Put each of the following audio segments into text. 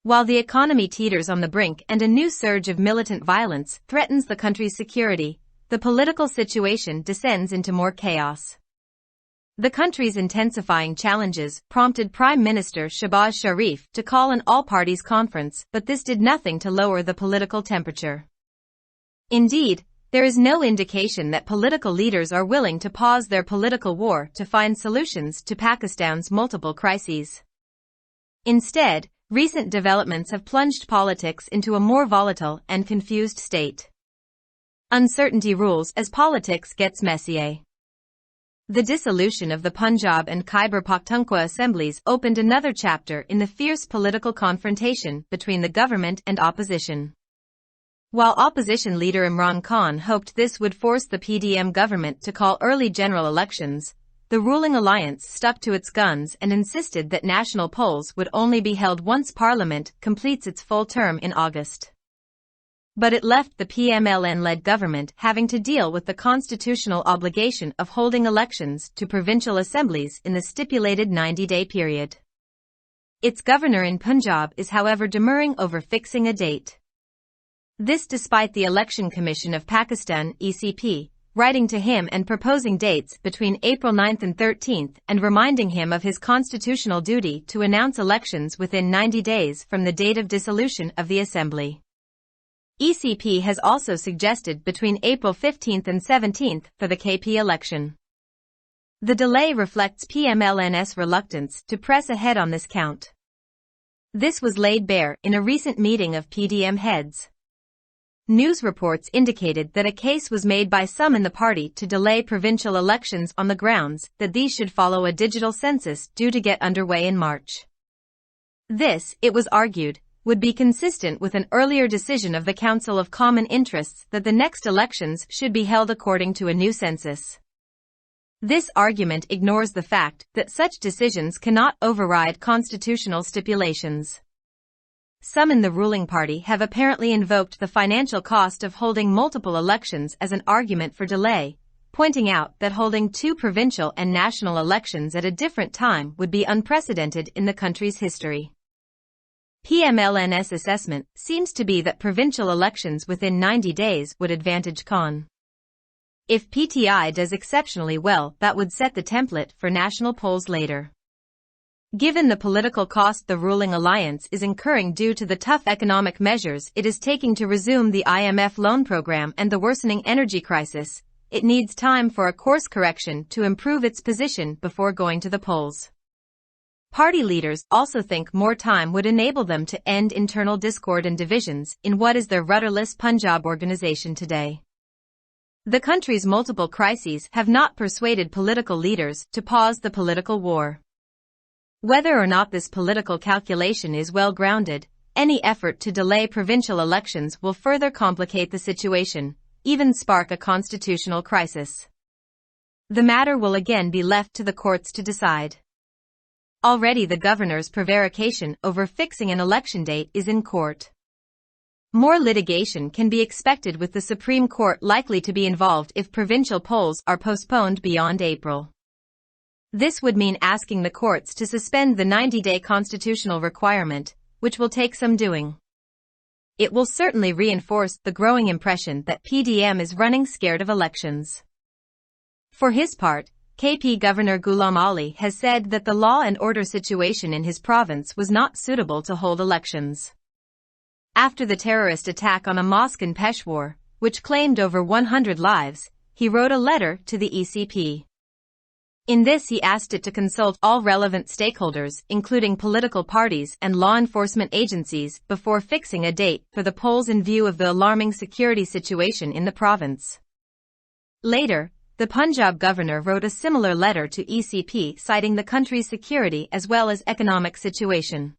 While the economy teeters on the brink and a new surge of militant violence threatens the country's security, the political situation descends into more chaos. The country's intensifying challenges prompted Prime Minister Shehbaz Sharif to call an all-parties conference, but this did nothing to lower the political temperature. Indeed, there is no indication that political leaders are willing to pause their political war to find solutions to Pakistan's multiple crises. Instead, recent developments have plunged politics into a more volatile and confused state. Uncertainty rules as politics gets messier. The dissolution of the Punjab and Khyber Pakhtunkhwa assemblies opened another chapter in the fierce political confrontation between the government and opposition. While opposition leader Imran Khan hoped this would force the PDM government to call early general elections, the ruling alliance stuck to its guns and insisted that national polls would only be held once Parliament completes its full term in August. But it left the PMLN-led government having to deal with the constitutional obligation of holding elections to provincial assemblies in the stipulated 90-day period. Its governor in Punjab is however demurring over fixing a date. This despite the Election Commission of Pakistan (ECP) writing to him and proposing dates between April 9 and 13 and reminding him of his constitutional duty to announce elections within 90 days from the date of dissolution of the assembly. ECP has also suggested between April 15 and 17 for the KP election. The delay reflects PMLN's reluctance to press ahead on this count. This was laid bare in a recent meeting of PDM heads. News reports indicated that a case was made by some in the party to delay provincial elections on the grounds that these should follow a digital census due to get underway in March. This, it was argued, would be consistent with an earlier decision of the Council of Common Interests that the next elections should be held according to a new census. This argument ignores the fact that such decisions cannot override constitutional stipulations. Some in the ruling party have apparently invoked the financial cost of holding multiple elections as an argument for delay, pointing out that holding two provincial and national elections at a different time would be unprecedented in the country's history. PMLN's assessment seems to be that provincial elections within 90 days would advantage Khan. If PTI does exceptionally well, that would set the template for national polls later. Given the political cost the ruling alliance is incurring due to the tough economic measures it is taking to resume the IMF loan program and the worsening energy crisis, it needs time for a course correction to improve its position before going to the polls. Party leaders also think more time would enable them to end internal discord and divisions in what is their rudderless Punjab organization today. The country's multiple crises have not persuaded political leaders to pause the political war. Whether or not this political calculation is well-grounded, any effort to delay provincial elections will further complicate the situation, even spark a constitutional crisis. The matter will again be left to the courts to decide. Already the governor's prevarication over fixing an election date is in court. More litigation can be expected with the Supreme Court likely to be involved if provincial polls are postponed beyond April. This would mean asking the courts to suspend the 90-day constitutional requirement, which will take some doing. It will certainly reinforce the growing impression that PDM is running scared of elections. For his part, KP Governor Ghulam Ali has said that the law and order situation in his province was not suitable to hold elections. After the terrorist attack on a mosque in Peshawar, which claimed over 100 lives, he wrote a letter to the ECP. In this he asked it to consult all relevant stakeholders, including political parties and law enforcement agencies, before fixing a date for the polls in view of the alarming security situation in the province. Later, the Punjab governor wrote a similar letter to ECP citing the country's security as well as economic situation.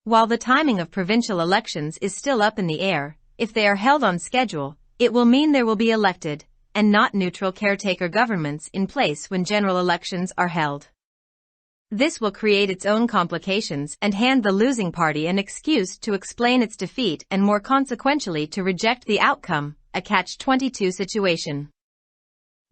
While the timing of provincial elections is still up in the air, if they are held on schedule, it will mean there will be elected, and not neutral caretaker governments in place when general elections are held. This will create its own complications and hand the losing party an excuse to explain its defeat and more consequentially to reject the outcome, a catch-22 situation.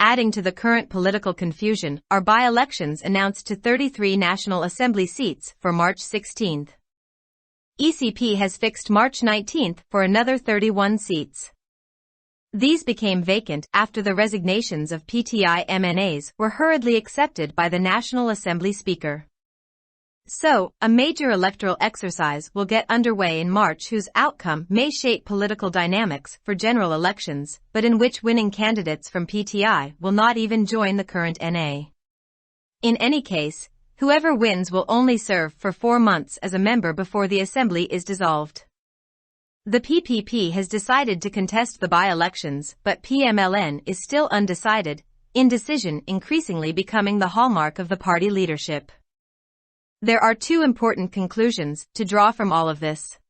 Adding to the current political confusion are by-elections announced to 33 National Assembly seats for March 16. ECP has fixed March 19th for another 31 seats. These became vacant after the resignations of PTI MNAs were hurriedly accepted by the National Assembly Speaker. So, a major electoral exercise will get underway in March whose outcome may shape political dynamics for general elections, but in which winning candidates from PTI will not even join the current NA. In any case, whoever wins will only serve for 4 months as a member before the assembly is dissolved. The PPP has decided to contest the by-elections, but PMLN is still undecided, indecision increasingly becoming the hallmark of the party leadership. There are 2 important conclusions to draw from all of this.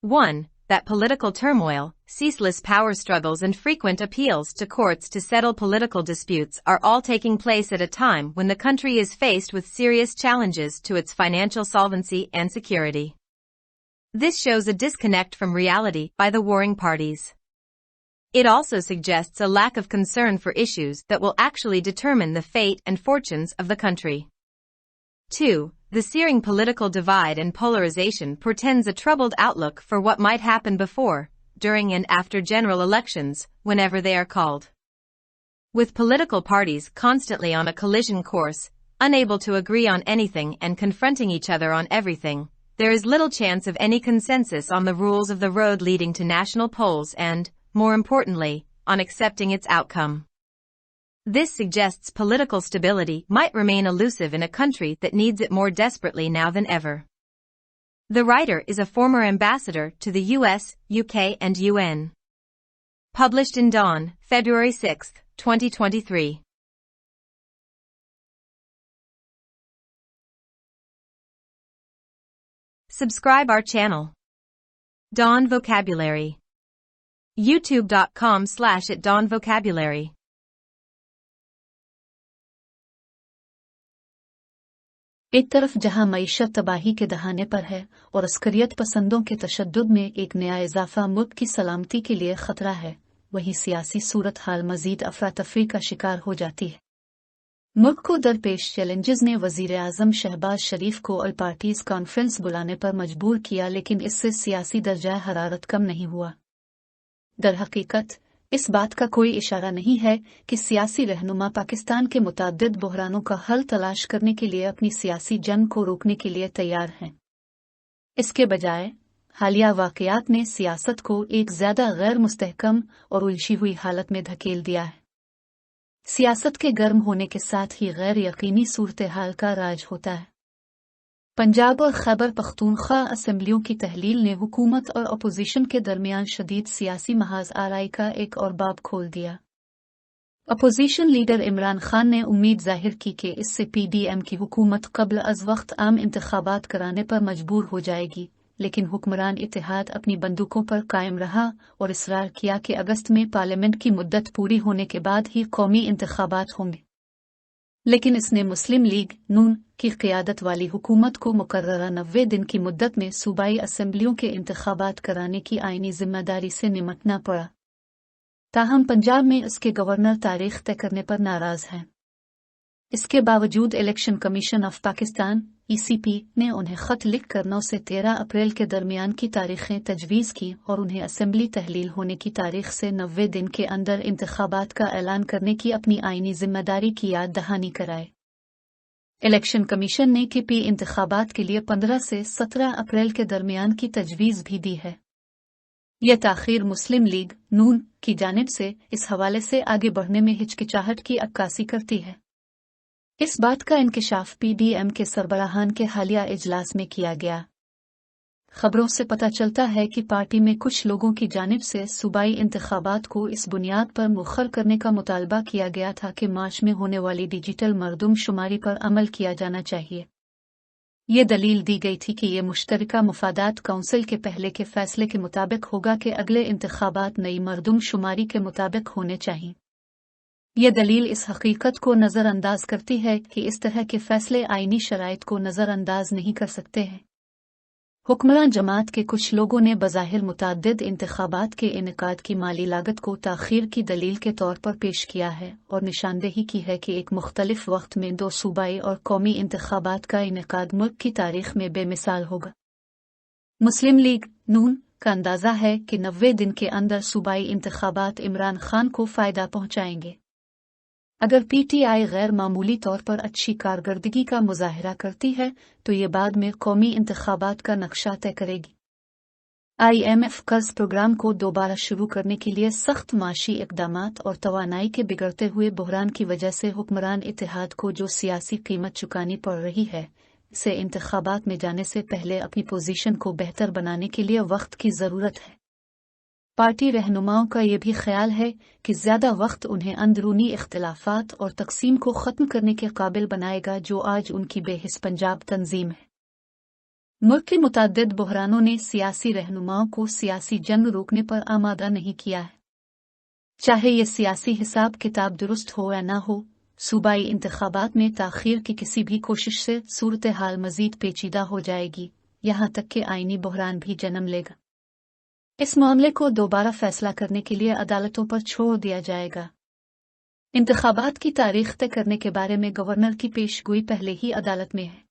1. That political turmoil, ceaseless power struggles and frequent appeals to courts to settle political disputes are all taking place at a time when the country is faced with serious challenges to its financial solvency and security. This shows a disconnect from reality by the warring parties. It also suggests a lack of concern for issues that will actually determine the fate and fortunes of the country. 2. The searing political divide and polarization portends a troubled outlook for what might happen before, during and after general elections, whenever they are called. With political parties constantly on a collision course, unable to agree on anything and confronting each other on everything, there is little chance of any consensus on the rules of the road leading to national polls and, more importantly, on accepting its outcome. This suggests political stability might remain elusive in a country that needs it more desperately now than ever. The writer is a former ambassador to the US, UK and UN. Published in Dawn, February 6, 2023. Subscribe our channel. Dawn Vocabulary. youtube.com/@dawnvocabulary. एक तरफ जहां मईशत तबाही के दहाने पर है और अस्करियत पसंदों के तशद्दुद में एक नया इजाफा मुल्क की सलामती के लिए खतरा है, वहीं सियासी सूरत हाल मजीद अफरा-तफरी का शिकार हो जाती है। मुल्क को दरपेश चैलेंजेस ने वजीर आजम शहबाज शरीफ को ऑल पार्टीज कॉन्फ्रेंस बुलाने पर मजबूर किया, लेकिन इससे सियासी दर्जा हरारत कम नहीं हुआ। दरहकीकत इस बात का कोई इशारा नहीं है कि सियासी रहनुमा पाकिस्तान के मुतअद्दिद बहरानों का हल तलाश करने के लिए अपनी सियासी जंग को रोकने के लिए तैयार हैं। इसके बजाय हालिया वाकयात ने सियासत को एक ज़्यादा गैर मुस्तहकम और उलझी हुई हालत में धकेल दिया है। सियासत के गर्म होने के साथ ही गैर यकीनी सूरत हाल का राज होता है। पंजाब और खैबर पख्तूनख्वा असेंबलियों की तहलील ने हुकूमत और अपोजिशन के दरमियान शदीद सियासी महाज आराई का एक और बाब खोल दिया। अपोजिशन लीडर इमरान खान ने उम्मीद जाहिर की कि इससे PDM की हुकूमत कब्ल अज वक्त आम इंतखाबात कराने पर मजबूर हो जाएगी, लेकिन हुक्मरान इत्तेहाद अपनी बंदूकों पर कायम रहा और इसरार किया कि अगस्त में पार्लियामेंट की मुद्दत पूरी होने के बाद ही कौमी इंतखाबात होंगे। लेकिन इसने मुस्लिम लीग नून की क़ियादत वाली हुकूमत को मुकर्ररा 90 दिन की मुद्दत में सूबाई असेंबलियों के इंतखाबात कराने की आईनी जिम्मेदारी से निमटना पड़ा। ताहम पंजाब में उसके गवर्नर तारीख तय करने पर नाराज हैं। इसके बावजूद election commission of Pakistan ECP ने उन्हें खत लिख कर 9 से 13 अप्रैल के दरमियान की तारीखें तजवीज़ की और उन्हें असेंबली तहलील होने की तारीख से 90 दिन के अंदर इंतखाबात का ऐलान करने की अपनी आईनी जिम्मेदारी की याद दहानी कराए। इलेक्शन कमीशन ने KP इंतखाबात के लिए 15 से 17 अप्रैल के दरमियान की तजवीज़ भी दी है। यह ताख़ीर मुस्लिम लीग नून की जानिब से इस हवाले से आगे बढ़ने में हिचकिचाहट की अक्कासी करती है। इस बात का इंकिशाफ PDM के सरबराहान के हालिया इजलास में किया गया। खबरों से पता चलता है कि पार्टी में कुछ लोगों की जानिब से सूबाई इंतखाबात को इस बुनियाद पर मुखर करने का मुतालबा किया गया था कि मार्च में होने वाली डिजिटल मरदूमशुमारी पर अमल किया जाना चाहिए। ये दलील दी गई थी कि ये मुश्तरका मुफादात काउंसिल के पहले के फैसले के मुताबिक होगा कि अगले इंतखाबात नई मरदूमशुमारी के मुताबिक होने चाहिए। यह दलील इस हकीकत को नज़रअंदाज करती है कि इस तरह के फैसले आईनी शराइत को नज़रअंदाज नहीं कर सकते हैं। हुक्मरान जमात के कुछ लोगों ने बज़ाहिर मुतअद्दिद इंतखाबात के इनेकाद की माली लागत को ताख़ीर की दलील के तौर पर पेश किया है और निशानदेही की है कि एक मुख्तलिफ वक्त में 2 सूबाई और कौमी इंतखाबात का इनेकाद मुल्क की तारीख में बेमिसाल होगा। मुस्लिम लीग नून का अंदाजा है कि 90 दिन के अंदर सूबाई इंतखाबात इमरान खान को फायदा पहुंचाएंगे। अगर पीटीआई गैर मामूली तौर पर अच्छी कारकर्दगी का मुजाहरा करती है तो ये बाद में कौमी इंतखाबात का नक्शा तय करेगी। IMF कर्ज प्रोग्राम को दोबारा शुरू करने के लिए सख्त माशी इक़दामात और तवानाई के बिगड़ते हुए बहरान की वजह से हुक्मरान इत्तेहाद को जो सियासी कीमत चुकानी पड़ रही है, इसे इंतखाबात में जाने से पहले अपनी पोजीशन को बेहतर बनाने के लिए वक्त की ज़रूरत है। पार्टी रहनुमाओं का ये भी ख्याल है कि ज़्यादा वक्त उन्हें अंदरूनी इख्तिलाफात और तकसीम को ख़त्म करने के काबिल बनाएगा जो आज उनकी बेहिस पंजाब तंजीम है। मुल्क के मुतअद्दिद बहरानों ने सियासी रहनुमाओं को सियासी जंग रोकने पर आमादा नहीं किया है। चाहे ये सियासी हिसाब किताब दुरुस्त हो या ना हो, सूबाई इंतखाबात में ताख़ीर की किसी भी कोशिश से सूरत हाल मज़ीद पेचीदा हो जाएगी, यहाँ तक कि आईनी बहरान भी जन्म लेगा। इस मामले को दोबारा फैसला करने के लिए अदालतों पर छोड़ दिया जाएगा। इंतखाबात की तारीख तय करने के बारे में गवर्नर की पेशगोई पहले ही अदालत में है।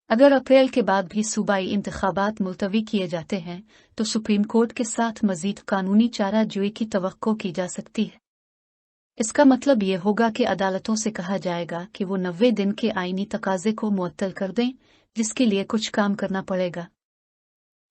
अगर अप्रैल के बाद भी सूबाई इंतखाबात मुलतवी किए जाते हैं तो सुप्रीम कोर्ट के साथ मजीद कानूनी चाराजोई की तवक्को की जा सकती है। इसका मतलब ये होगा कि अदालतों से कहा जाएगा कि वो 90 दिन के आईनी तकाजे को मुअत्तल कर दें, जिसके लिए कुछ काम करना पड़ेगा।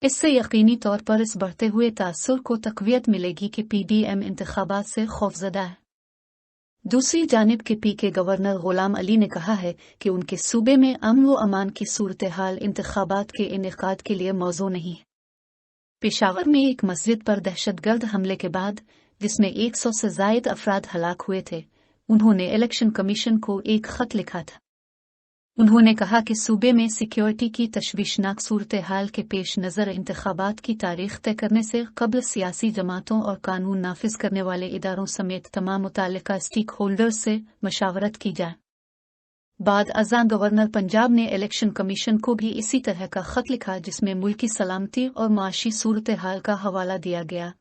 इससे यकीनी तौर पर इस बढ़ते हुए तासुर को तक़वियत मिलेगी कि PDM इंतखाबात से खौफज़दा है। दूसरी जानिब के पी के गवर्नर गुलाम अली ने कहा है कि उनके सूबे में अमन व अमान की सूरत हाल इंतखाबात के इनेकाद के लिए मौजू नहीं है। पेशावर में एक मस्जिद पर दहशतगर्द हमले के बाद, जिसमें 100 से ज़ायद अफराद हलाक हुए थे, उन्होंने इलेक्शन कमीशन को एक खत लिखा था। उन्होंने कहा कि सूबे में सिक्योरिटी की तशवीशनाक सूरत हाल के पेश नज़र इंतखाबात की तारीख तय करने से कबल सियासी जमातों और कानून नाफिज करने वाले इदारों समेत तमाम मुताल्लिका स्टेक होल्डर्स से मशावरत की जाए। बाद अज़ां गवर्नर पंजाब ने इलेक्शन कमीशन को भी इसी तरह का खत लिखा, जिसमें मुल्की सलामती और माशी सूरत हाल का हवाला दिया गया।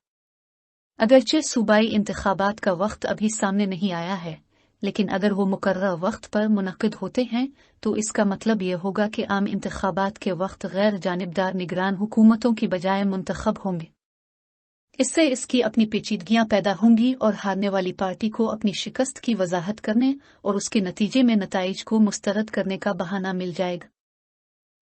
अगरचे सूबाई इंतखाबात का वक्त अभी सामने नहीं आया है, लेकिन अगर वो मुकर्रर वक्त पर मुनक्किद होते हैं तो इसका मतलब ये होगा कि आम इंतखाबात के वक्त गैर जानिबदार निगरान हुकूमतों की बजाय मुंतखब होंगे। इससे इसकी अपनी पेचीदगियां पैदा होंगी और हारने वाली पार्टी को अपनी शिकस्त की वजाहत करने और उसके नतीजे में नताइज को मुस्तरद करने का बहाना मिल जाएगा।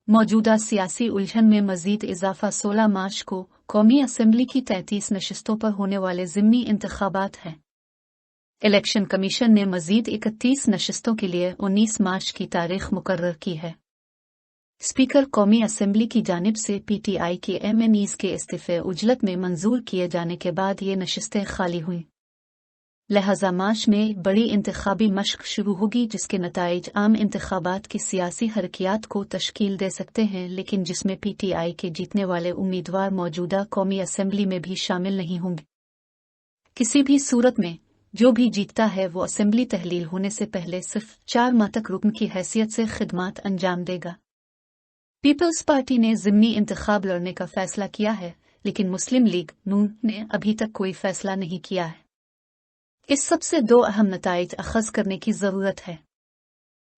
मौजूदा सियासी उलझन में मजीद इजाफा 16 मार्च को कौमी असम्बली की 33 नशिस्तों पर होने वाले ज़िमनी इंतखाबात हैं। इलेक्शन कमीशन ने मजीद 31 नशिस्तों के लिए 19 मार्च की तारीख मुकर्रर की है। स्पीकर कौमी असम्बली की जानिब से PTI के MNEs के इस्तीफे उजलत में मंजूर किए जाने के बाद ये नशिस्तें खाली हुईं। लिहाजा मार्च में बड़ी इंतखाबी मश्क शुरू होगी, जिसके नताइज आम इंतखाबात की सियासी हरकियात को तश्कील दे सकते हैं, लेकिन जिसमें PTI के जीतने वाले उम्मीदवार मौजूदा कौमी असम्बली में भी शामिल नहीं होंगे। किसी भी सूरत में जो भी जीतता है वो असम्बली तहलील होने से पहले सिर्फ 4 माह तक रुकन की हैसियत से खिदमात अंजाम देगा। पीपल्स पार्टी ने ज़िमनी इंतखाब लड़ने का फैसला किया है, लेकिन मुस्लिम लीग नून ने अभी तक कोई फैसला नहीं किया है। इस सबसे 2 अहम नताइज अखज़ करने की ज़रूरत है।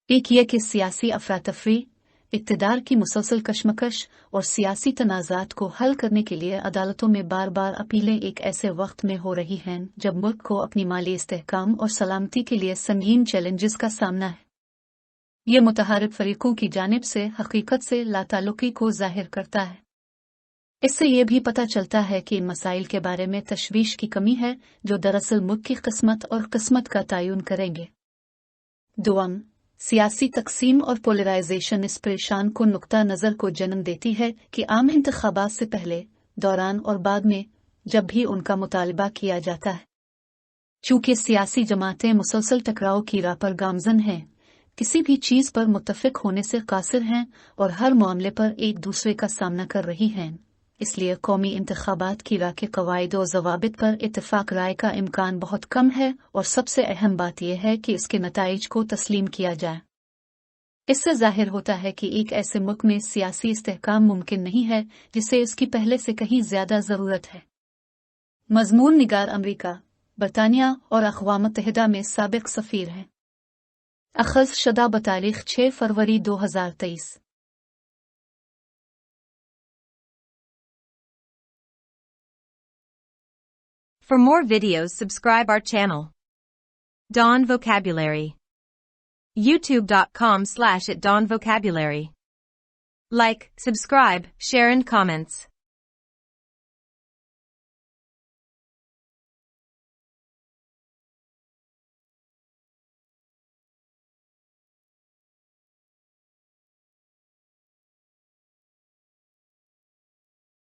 एक ये कि सियासी अफरातफरी, इक़्तिदार की मुसलसल कशमकश और सियासी तनाज़ात को हल करने के लिए अदालतों में बार बार अपीलें एक ऐसे वक्त में हो रही हैं जब मुल्क को अपनी माली इस्तेहकाम और सलामती के लिए संगीन चैलेंजेस का सामना है। ये मुतहारिब फरीकों की जानिब से हकीकत से लाताल्लुकी को जाहिर करता है। इससे ये भी पता चलता है कि इन मसाइल के बारे में तशवीश की कमी है, जो दरअसल मुल्क की किस्मत और किस्मत का तयन करेंगे। दुआम सियासी तकसीम और पोलराइजेशन इस परेशान को नुक्ता नज़र को जन्म देती है कि आम इंतखाबात से पहले, दौरान और बाद में जब भी उनका मुतालबा किया जाता है, चूँकि सियासी जमातें मुसलसल टकराव की राह पर गामजन हैं, किसी भी चीज़ पर मुत्तफिक होने से कासिर हैं और हर मामले पर एक दूसरे का सामना कर रही हैं, इसलिए कौमी इंतखाबात की राह के कवायद और ज़वाबित पर इत्तेफाक राय का इम्कान बहुत कम है, और सबसे अहम बात यह है कि इसके नताइज को तस्लीम किया जाए। इससे जाहिर होता है कि एक ऐसे मुल्क में सियासी इस्तेहकाम मुमकिन नहीं है जिसे इसकी पहले से कहीं ज़्यादा ज़रूरत है। मज़मून निगार अमरीका, बरतानिया और अक़वाम मुत्तहिदा में साबिक़ सफ़ीर हैं। अख़ज़ शुदा बतारीख़ 6 फरवरी 2023। For more videos, subscribe our channel. Dawn Vocabulary. youtube.com/@dawnvocabulary. Like, subscribe, share and comments.